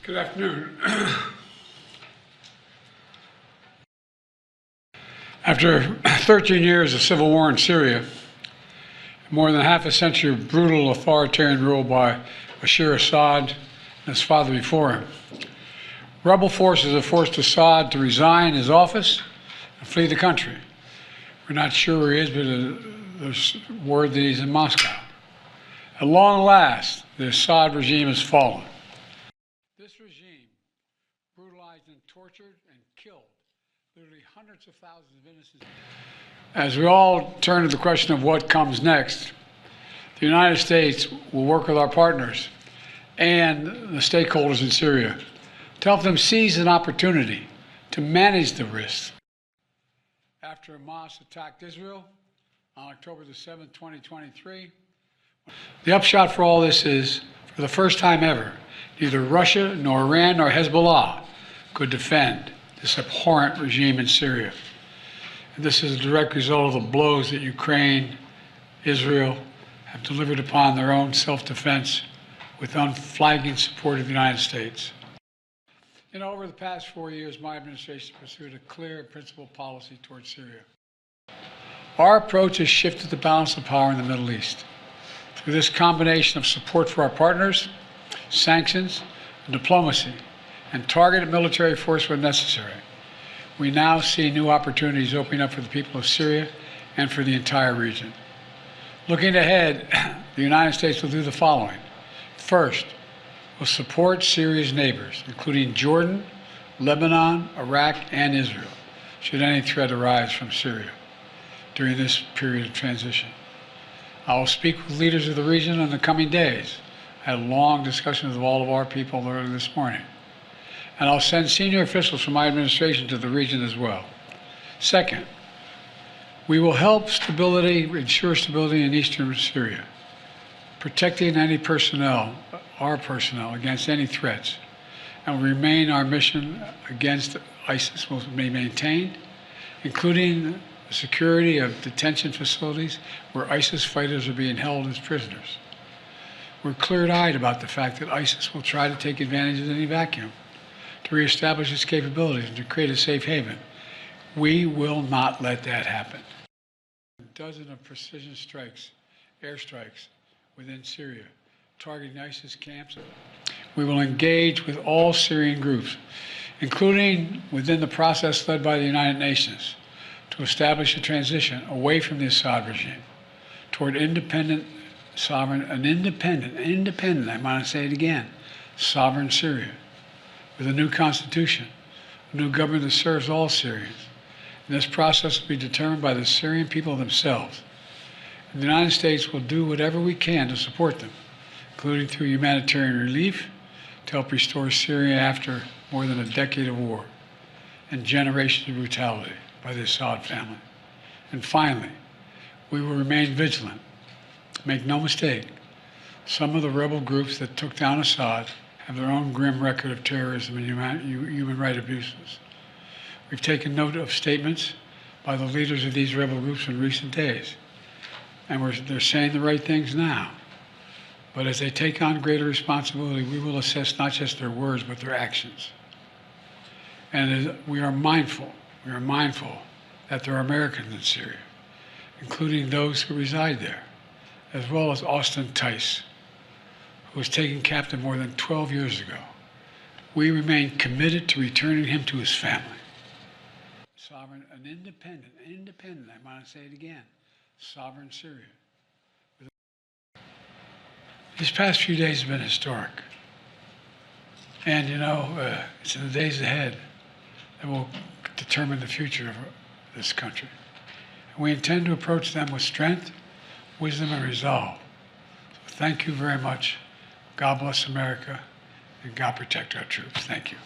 Good afternoon. After 13 years of civil war in Syria, more than half a century of brutal authoritarian rule by Bashar Assad and his father before him, rebel forces have forced Assad to resign his office and flee the country. We're not sure where he is, but there's word that he's in Moscow. At long last, the Assad regime has fallen. This regime brutalized and tortured and killed literally hundreds of thousands of innocent. As we all turn to the question of what comes next, the United States will work with our partners and the stakeholders in Syria to help them seize an opportunity to manage the risks. After Hamas attacked Israel on October the 7th, 2023, the upshot for all this is, for the first time ever, neither Russia nor Iran nor Hezbollah could defend this abhorrent regime in Syria. And this is a direct result of the blows that Ukraine, Israel have delivered upon their own self-defense with unflagging support of the United States. You know, over the past 4 years, my administration pursued a clear and principled policy towards Syria. Our approach has shifted the balance of power in the Middle East. Through this combination of support for our partners, sanctions, and diplomacy, and targeted military force when necessary, we now see new opportunities opening up for the people of Syria and for the entire region. Looking ahead, the United States will do the following. First, we'll support Syria's neighbors, including Jordan, Lebanon, Iraq, and Israel, should any threat arise from Syria during this period of transition. I will speak with leaders of the region in the coming days. I had long discussions with all of our people earlier this morning. And I'll send senior officials from my administration to the region as well. Second, we will help ensure stability in eastern Syria, protecting any personnel, our personnel, against any threats, and will remain our mission against ISIS will be maintained, including the security of detention facilities where ISIS fighters are being held as prisoners. We're clear-eyed about the fact that ISIS will try to take advantage of any vacuum to reestablish its capabilities and to create a safe haven. We will not let that happen. A dozen of precision strikes, airstrikes within Syria, targeting ISIS camps. We will engage with all Syrian groups, including within the process led by the United Nations, to establish a transition away from the Assad regime toward independent, sovereign, independent, I want to say it again, sovereign Syria, with a new constitution, a new government that serves all Syrians. And this process will be determined by the Syrian people themselves. And the United States will do whatever we can to support them, including through humanitarian relief, to help restore Syria after more than a decade of war and generations of brutality by the Assad family. And finally, we will remain vigilant. Make no mistake, some of the rebel groups that took down Assad have their own grim record of terrorism and human rights abuses. We've taken note of statements by the leaders of these rebel groups in recent days, and they're saying the right things now. But as they take on greater responsibility, we will assess not just their words, but their actions. And we are mindful that there are Americans in Syria, including those who reside there, as well as Austin Tice, who was taken captive more than 12 years ago. We remain committed to returning him to his family. Sovereign and independent, I want to say it again, sovereign Syria. These past few days have been historic. And it's in the days ahead that will determine the future of this country. And we intend to approach them with strength, wisdom, and resolve. So thank you very much. God bless America, and God protect our troops. Thank you.